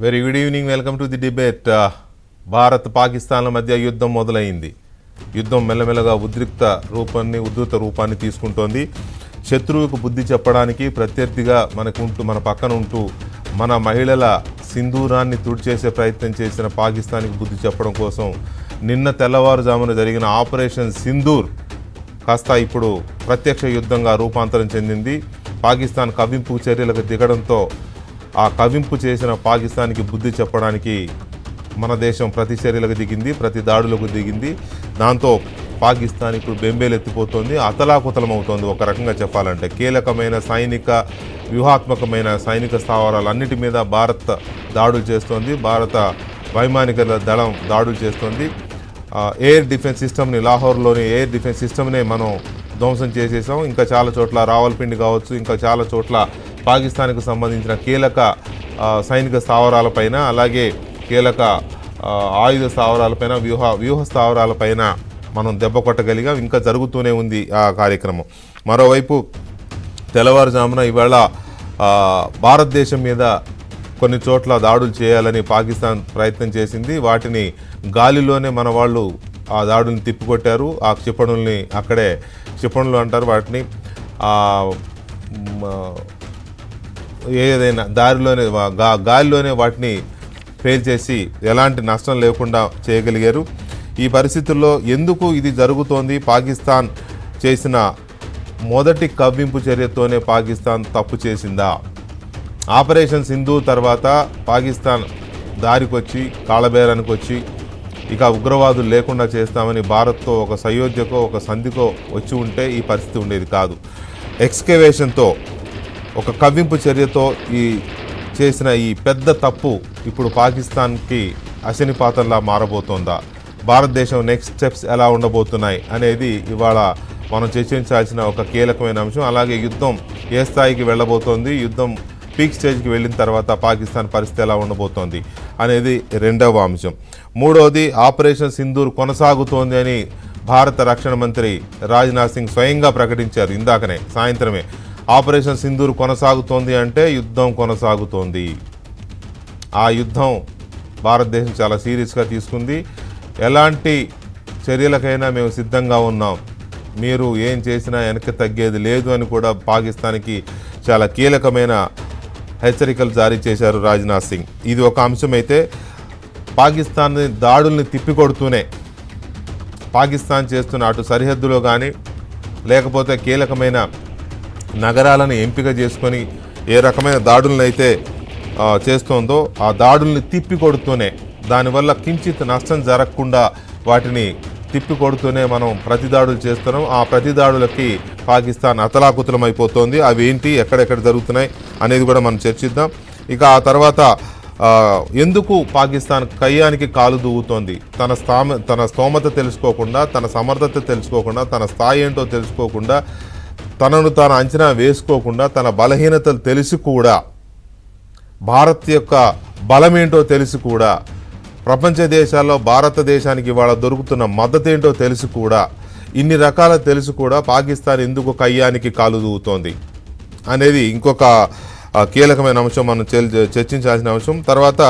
Very good evening. Welcome to the debate. Bharat పాకిస్తాన్ల మధ్య యుద్ధం మొదలైంది. యుద్ధం మెల్లమెల్లగా ఉధృత రూపాన్ని తీసుకుంటోంది. శత్రువుకు బుద్ధి చెప్పడానికి ప్రత్యర్థిగా మన పక్కన ఉంటూ మన మహిళల సింధూరాన్ని తుడిచేసే ప్రయత్నం చేసిన పాకిస్తాన్కి బుద్ధి చెప్పడం కోసం నిన్న తెల్లవారుజామున జరిగిన ఆపరేషన్ సింధూర్ కాస్త ఇప్పుడు ప్రత్యక్ష యుద్ధంగా రూపాంతరం చెందింది. పాకిస్తాన్ కవ్వింపు చర్యలకు దిగడంతో ఆ కవ్వింపు చేసిన పాకిస్తాన్కి బుద్ధి చెప్పడానికి మన దేశం ప్రతి చర్యలకు దిగింది, ప్రతి దాడులకు దిగింది. దాంతో పాకిస్తాన్ ఇప్పుడు బెంబేలెత్తిపోతుంది, అతలాకుతలమవుతోంది. ఒక రకంగా చెప్పాలంటే కీలకమైన వ్యూహాత్మకమైన సైనిక స్థావరాలన్నిటి మీద భారత్ దాడులు చేస్తోంది. భారత వైమానిక దళం దాడులు చేస్తోంది. ఎయిర్ డిఫెన్స్ సిస్టమ్ని, లాహోర్లోని ఎయిర్ డిఫెన్స్ సిస్టమ్నే మనం ధ్వంసం చేసేసాం. ఇంకా చాలా చోట్ల రావల్పిండి కావచ్చు, ఇంకా చాలా చోట్ల పాకిస్తాన్కు సంబంధించిన కీలక సైనిక స్థావరాలపైన, అలాగే కీలక ఆయుధ స్థావరాలపైన, వ్యూహ స్థావరాలపైన మనం దెబ్బ కొట్టగలిగాం. ఇంకా జరుగుతూనే ఉంది ఆ కార్యక్రమం. మరోవైపు తెల్లవారుజామున ఇవాళ భారతదేశం మీద కొన్ని చోట్ల దాడులు చేయాలని పాకిస్తాన్ ప్రయత్నం చేసింది. వాటిని గాలిలోనే మన వాళ్ళు ఆ దాడుల్ని తిప్పికొట్టారు. ఆ క్షిపణుల్ని అక్కడే, క్షిపణులు అంటారు వాటిని, ఏదైనా దారిలోనే గాలిలోనే వాటిని పేల్చేసి ఎలాంటి నష్టం లేకుండా చేయగలిగారు. ఈ పరిస్థితుల్లో ఎందుకు ఇది జరుగుతోంది? పాకిస్తాన్ చేసిన మొదటి కవ్వింపు చర్యతోనే పాకిస్తాన్ తప్పు చేసిందా? ఆపరేషన్ సింధూర్ తర్వాత పాకిస్తాన్ దారికొచ్చి, కాళ్ళబేరానికి వచ్చి ఇక ఉగ్రవాదులు లేకుండా చేస్తామని భారత్తో ఒక సయోధ్యకో ఒక సంధికో వచ్చి ఉంటే ఈ పరిస్థితి ఉండేది కాదు. ఎక్స్కవేషన్తో, ఒక కవ్వింపు చర్యతో చేసిన ఈ పెద్ద తప్పు ఇప్పుడు పాకిస్తాన్కి అశనిపాతంలా మారబోతోందా? భారతదేశం నెక్స్ట్ స్టెప్స్ ఎలా ఉండబోతున్నాయి అనేది ఇవాళ మనం చర్చించాల్సిన ఒక కీలకమైన అంశం. అలాగే యుద్ధం ఏ స్థాయికి వెళ్ళబోతోంది, యుద్ధం పీక్ స్టేజ్కి వెళ్ళిన తర్వాత పాకిస్తాన్ పరిస్థితి ఎలా ఉండబోతోంది అనేది రెండవ అంశం. మూడవది, ఆపరేషన్ సింధూర్ కొనసాగుతోంది అని భారత రక్షణ మంత్రి రాజ్నాథ్ సింగ్ స్వయంగా ప్రకటించారు ఇందాకనే, సాయంత్రమే. ఆపరేషన్ సింధూర్ కొనసాగుతోంది అంటే యుద్ధం కొనసాగుతోంది. ఆ యుద్ధం భారతదేశం చాలా సీరియస్గా తీసుకుంది. ఎలాంటి చర్యలకైనా మేము సిద్ధంగా ఉన్నాం, మీరు ఏం చేసినా వెనక్కి తగ్గేది లేదు అని కూడా పాకిస్తాన్కి చాలా కీలకమైన హెచ్చరికలు జారీ చేశారు రాజ్నాథ్ సింగ్. ఇది ఒక అంశమైతే, పాకిస్తాన్ దాడుల్ని తిప్పికొడుతూనే పాకిస్తాన్ చేస్తున్న అటు సరిహద్దులో కానీ, లేకపోతే కీలకమైన నగరాలను ఎంపిక చేసుకొని ఏ రకమైన దాడులను అయితే చేస్తోందో ఆ దాడుల్ని తిప్పికొడుతూనే, దానివల్ల కించిత్ నష్టం జరగకుండా వాటిని తిప్పికొడుతూనే మనం ప్రతిదాడులు చేస్తున్నాం. ఆ ప్రతిదాడులకి పాకిస్తాన్ అతలాకుతలం అయిపోతుంది. అవి ఏంటి, ఎక్కడెక్కడ జరుగుతున్నాయి అనేది కూడా మనం చర్చిద్దాం. ఇక ఆ తర్వాత ఎందుకు పాకిస్తాన్ కయ్యానికి కాలు దూవుతోంది? తన స్తోమత తెలుసుకోకుండా, తన సమర్థత తెలుసుకోకుండా, తన స్థాయి ఏంటో తెలుసుకోకుండా, తనను తాను అంచనా వేసుకోకుండా, తన బలహీనతలు తెలిసి కూడా, భారత్ యొక్క బలమేంటో తెలిసి కూడా, ప్రపంచ దేశాల్లో భారతదేశానికి ఇవాళ దొరుకుతున్న మద్దతు ఏంటో తెలిసి కూడా, ఇన్ని రకాల తెలిసి కూడా పాకిస్తాన్ ఎందుకు కయ్యానికి కాలు దూవుతోంది అనేది ఇంకొక కీలకమైన అంశం, మనం చర్చించాల్సిన అంశం. తర్వాత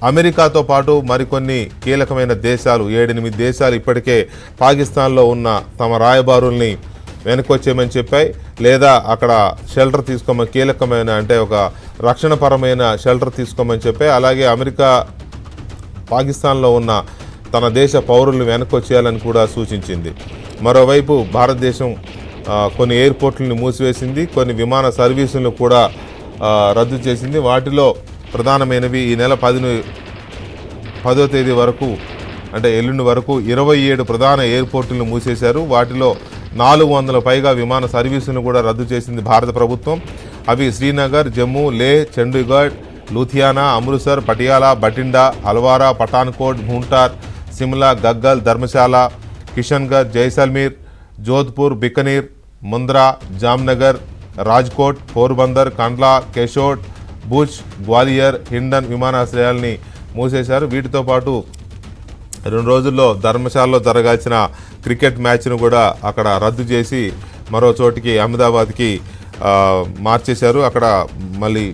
అమెరికాతో పాటు మరికొన్ని కీలకమైన దేశాలు, 7-8 దేశాలు ఇప్పటికే పాకిస్తాన్లో ఉన్న తమ రాయబారుల్ని వెనకొచ్చేయమని చెప్పాయి, లేదా అక్కడ షెల్టర్ తీసుకోమని, కీలకమైన అంటే ఒక రక్షణపరమైన షెల్టర్ తీసుకోమని చెప్పాయి. అలాగే అమెరికా పాకిస్తాన్లో ఉన్న తన దేశ పౌరులను వెనకొచ్చేయాలని కూడా సూచించింది. మరోవైపు భారతదేశం కొన్ని ఎయిర్పోర్ట్లను మూసివేసింది, కొన్ని విమాన సర్వీసులను కూడా రద్దు చేసింది. వాటిలో ప్రధానమైనవి ఈ నెల 10వ తేదీ వరకు, అంటే ఎల్లుండి వరకు 27 ప్రధాన ఎయిర్పోర్టులను మూసేశారు. వాటిలో 400 పైగా విమాన సర్వీసులను కూడా రద్దు చేసింది భారత ప్రభుత్వం. అవి శ్రీనగర్, జమ్మూ, లే, చండీగఢ్, లూథియానా, అమృత్సర్, పటియాలా, బఠిండా, హల్వారా, పఠాన్కోట్, భూంటార్, సిమ్లా, గగ్గల్, ధర్మశాల, కిషన్గఢ్, జైసల్మీర్, జోధ్పూర్, బికనీర్, ముంద్రా, జామ్నగర్, రాజ్కోట్, పోర్బందర్, కండ్లా, కేషోడ్, భుజ్, గ్వాలియర్, హిండన్ విమానాశ్రయాల్ని మూసేశారు. వీటితో పాటు 2 రోజుల్లో ధర్మశాలలో జరగాల్సిన క్రికెట్ మ్యాచ్ను కూడా అక్కడ రద్దు చేసి మరో చోటికి, అహ్మదాబాద్కి మార్చేశారు. అక్కడ మళ్ళీ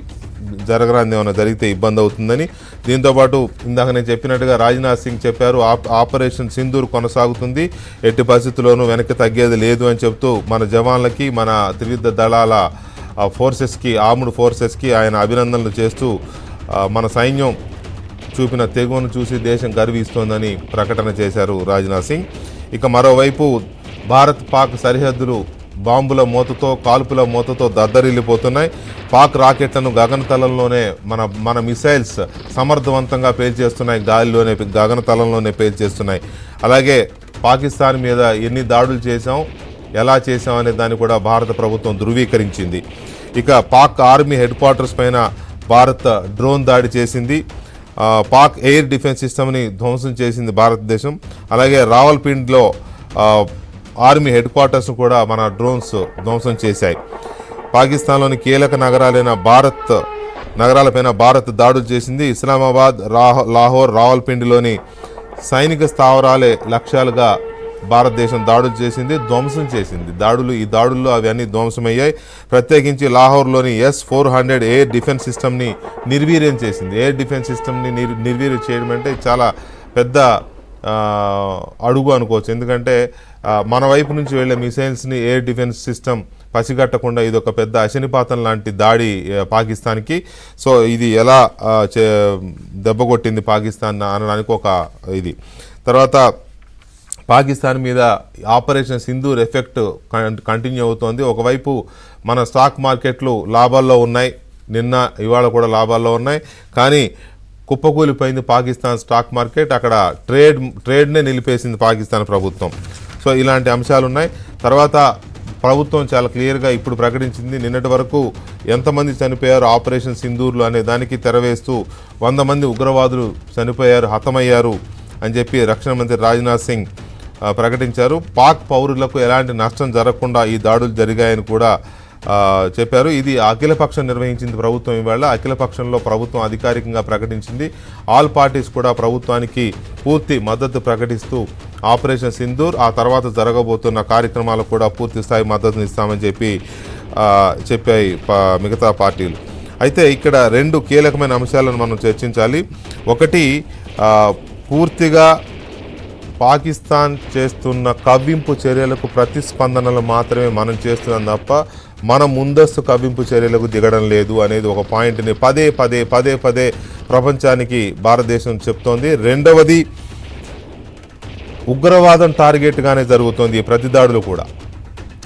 జరగరాంది ఏమైనా జరిగితే ఇబ్బంది అవుతుందని. దీంతోపాటు ఇందాక నేను చెప్పినట్టుగా రాజ్నాథ్ సింగ్ చెప్పారు, ఆపరేషన్ సింధూర్ కొనసాగుతుంది, ఎట్టి పరిస్థితుల్లోనూ వెనక్కి తగ్గేది లేదు అని చెప్తూ మన జవాన్లకి, మన త్రివిధ దళాల ఫోర్సెస్కి, ఆర్మ్డ్ ఫోర్సెస్కి ఆయన అభినందనలు చేస్తూ మన సైన్యం చూపిన తెగువను చూసి దేశం గర్విస్తోందని ప్రకటన చేశారు రాజ్నాథ్ సింగ్. ఇక మరోవైపు భారత్ పాక్ సరిహద్దులు బాంబుల మూతతో, కాల్పుల మూతతో దద్దరిల్లిపోతున్నాయి. పాక్ రాకెట్లను గగనతలంలోనే మన మిసైల్స్ సమర్థవంతంగా పేల్చేస్తున్నాయి, గాలిలోనే గగనతలంలోనే పేల్చేస్తున్నాయి. అలాగే పాకిస్తాన్ మీద ఎన్ని దాడులు చేశాం, ఎలా చేశాం అనే దాన్ని కూడా భారత ప్రభుత్వం ధృవీకరించింది. ఇక పాక్ ఆర్మీ హెడ్ క్వార్టర్స్ పైన భారత్ డ్రోన్ దాడి చేసింది. పాక్ ఎయిర్ డిఫెన్స్ సిస్టమ్ని ధ్వంసం చేసింది భారతదేశం. అలాగే రావల్పిండిలో ఆర్మీ హెడ్ క్వార్టర్స్ను కూడా మన డ్రోన్స్ ధ్వంసం చేశాయి. పాకిస్తాన్లోని కీలక నగరాలపైన భారత్ దాడులు చేసింది. ఇస్లామాబాద్, లాహోర్, రావల్పిండిలోని సైనిక స్థావరాలే లక్ష్యాలుగా భారతదేశం దాడులు చేసింది, ధ్వంసం చేసింది. ఈ దాడుల్లో అవన్నీ ధ్వంసమయ్యాయి. ప్రత్యేకించి లాహోర్లోని S-400 ఎయిర్ డిఫెన్స్ సిస్టమ్ని నిర్వీర్యం చేసింది. ఎయిర్ డిఫెన్స్ సిస్టమ్ని నిర్వీర్యం చేయడం అంటే చాలా పెద్ద అడుగు అనుకోవచ్చు. ఎందుకంటే మన వైపు నుంచి వెళ్ళే మిసైల్స్ని ఎయిర్ డిఫెన్స్ సిస్టమ్ పసిగట్టకుండా ఇది ఒక పెద్ద అశనిపాతం లాంటి దాడి పాకిస్తాన్కి. సో ఇది ఎలా దెబ్బకొట్టింది పాకిస్తాన్ అనడానికి ఒక ఇది. తర్వాత పాకిస్తాన్ మీద ఆపరేషన్ సింధూర్ ఎఫెక్ట్ కంటిన్యూ అవుతోంది. ఒకవైపు మన స్టాక్ మార్కెట్లు లాభాల్లో ఉన్నాయి, నిన్న ఇవాళ కూడా లాభాల్లో ఉన్నాయి. కానీ కుప్పకూలిపోయింది పాకిస్తాన్ స్టాక్ మార్కెట్. అక్కడ ట్రేడ్నే నిలిపేసింది పాకిస్తాన్ ప్రభుత్వం. సో ఇలాంటి అంశాలు ఉన్నాయి. తర్వాత ప్రభుత్వం చాలా క్లియర్గా ఇప్పుడు ప్రకటించింది, నిన్నటి వరకు ఎంతమంది చనిపోయారు ఆపరేషన్ సింధూర్లో అనే దానికి తెరవేస్తూ 100 మంది ఉగ్రవాదులు చనిపోయారు, హతమయ్యారు అని చెప్పి రక్షణ మంత్రి రాజ్నాథ్ సింగ్ ప్రకటించారు. పాక్ పౌరులకు ఎలాంటి నష్టం జరగకుండా ఈ దాడులు జరిగాయని కూడా చెప్పారు. ఇది అఖిలపక్షం నిర్వహించింది ప్రభుత్వం. ఇవాళ అఖిలపక్షంలో ప్రభుత్వం అధికారికంగా ప్రకటించింది. ఆల్ పార్టీస్ కూడా ప్రభుత్వానికి పూర్తి మద్దతు ప్రకటిస్తూ ఆపరేషన్ సింధూర్, ఆ తర్వాత జరగబోతున్న కార్యక్రమాలకు కూడా పూర్తి స్థాయి మద్దతుని ఇస్తామని చెప్పాయి మిగతా పార్టీలు. అయితే ఇక్కడ 2 కీలకమైన అంశాలను మనం చర్చించాలి. ఒకటి, పూర్తిగా పాకిస్తాన్ చేస్తున్న కవ్వింపు చర్యలకు ప్రతిస్పందనలు మాత్రమే మనం చేస్తున్నాం తప్ప మన ముందస్తు కవ్వింపు చర్యలకు దిగడం లేదు అనేది ఒక పాయింట్ని పదే పదే ప్రపంచానికి భారతదేశం చెప్తోంది. రెండవది, ఉగ్రవాదం టార్గెట్గానే జరుగుతోంది ఈ ప్రతిదాడులు కూడా,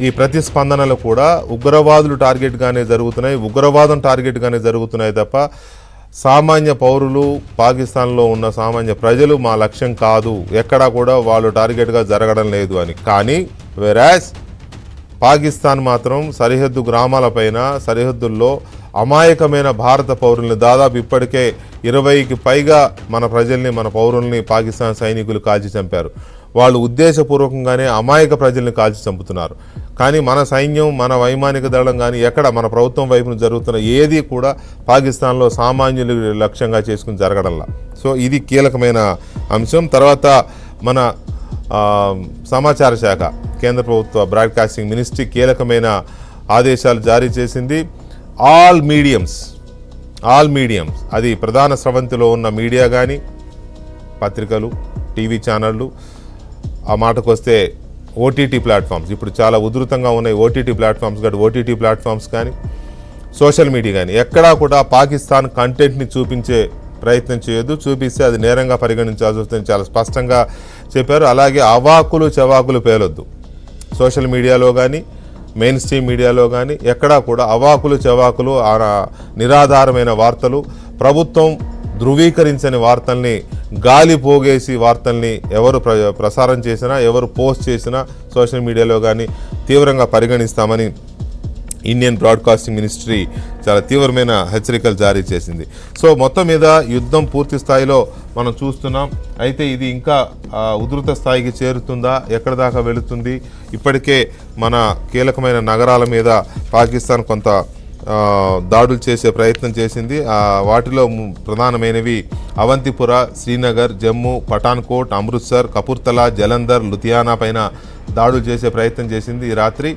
ఈ ప్రతిస్పందనలు కూడా ఉగ్రవాదులు టార్గెట్గానే జరుగుతున్నాయి, ఉగ్రవాదం టార్గెట్గానే జరుగుతున్నాయి తప్ప సామాన్య పౌరులు, పాకిస్తాన్లో ఉన్న సామాన్య ప్రజలు మా లక్ష్యం కాదు, ఎక్కడా కూడా వాళ్ళు టార్గెట్గా జరగడం లేదు అని. కానీ వెరాస్ పాకిస్తాన్ మాత్రం సరిహద్దు గ్రామాలపైన, సరిహద్దుల్లో అమాయకమైన భారత పౌరుల్ని దాదాపు ఇప్పటికే 20కి పైగా మన ప్రజల్ని, మన పౌరుల్ని పాకిస్తాన్ సైనికులు కాల్చి చంపారు. వాళ్ళు ఉద్దేశపూర్వకంగానే అమాయక ప్రజల్ని కాల్చి చంపుతున్నారు. కానీ మన సైన్యం, మన వైమానిక దళం కానీ ఎక్కడ మన ప్రభుత్వం వైపున జరుగుతున్న ఏది కూడా పాకిస్తాన్లో సామాన్యులు లక్ష్యంగా చేసుకుని జరగడంలా. సో ఇది కీలకమైన అంశం. తర్వాత మన సమాచార శాఖ, కేంద్ర ప్రభుత్వ బ్రాడ్కాస్టింగ్ మినిస్ట్రీ కీలకమైన ఆదేశాలు జారీ చేసింది. ఆల్ మీడియంస్, అది ప్రధాన స్రవంతిలో ఉన్న మీడియా కానీ, పత్రికలు, టీవీ ఛానళ్ళు, ఆ మాటకు వస్తే ఓటీటీ ప్లాట్ఫామ్స్, ఇప్పుడు చాలా ఉధృతంగా ఉన్నాయి ఓటీటీ ప్లాట్ఫామ్స్ కానీ, సోషల్ మీడియా కానీ, ఎక్కడా కూడా పాకిస్తాన్ కంటెంట్ని చూపించే ప్రయత్నం చేయొద్దు. చూపిస్తే అది నేరంగా పరిగణించాల్సి వస్తుందని చాలా స్పష్టంగా చెప్పారు. అలాగే అవాకులు చవాకులు పేలొద్దు. సోషల్ మీడియాలో కానీ, మెయిన్ స్ట్రీమ్ మీడియాలో కానీ ఎక్కడా కూడా అవాకులు చవాకులు, నిరాధారమైన వార్తలు, ప్రభుత్వం ధృవీకరించని వార్తల్ని, గాలి పోగేసి వార్తల్ని ఎవరు ప్రసారం చేసినా, ఎవరు పోస్ట్ చేసినా సోషల్ మీడియాలో కానీ తీవ్రంగా పరిగణిస్తామని ఇండియన్ బ్రాడ్కాస్టింగ్ మినిస్ట్రీ చాలా తీవ్రమైన హెచ్చరికలు జారీ చేసింది. సో మొత్తం మీద యుద్ధం పూర్తి స్థాయిలో మనం చూస్తున్నాం. అయితే ఇది ఇంకా ఉధృత స్థాయికి చేరుతుందా, ఎక్కడ దాకా వెళుతుంది? ఇప్పటికే మన కీలకమైన నగరాల మీద పాకిస్తాన్ కొంత దాడులు చేసే ప్రయత్నం చేసింది. వాటిలో ప్రధానమైనవి అవంతిపుర, శ్రీనగర్, జమ్మూ, పఠాన్కోట్, అమృత్సర్, కపూర్తలా, జలంధర్, లుధియానా పైన దాడులు చేసే ప్రయత్నం చేసింది ఈ రాత్రి.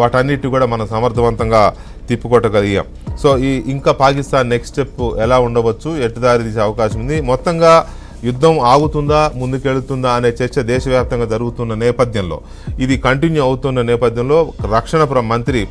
వాటన్నిటి కూడా మనం సమర్థవంతంగా తిప్పుకొట్టగలిగాం. సో ఇంకా పాకిస్తాన్ నెక్స్ట్ స్టెప్ ఎలా ఉండవచ్చు, ఎటుదారి తీసే అవకాశం ఉంది, మొత్తంగా యుద్ధం ఆగుతుందా ముందుకెళ్తుందా అనే చర్చ దేశవ్యాప్తంగా జరుగుతున్న నేపథ్యంలో, ఇది కంటిన్యూ అవుతున్న నేపథ్యంలో రక్షణ మంత్రి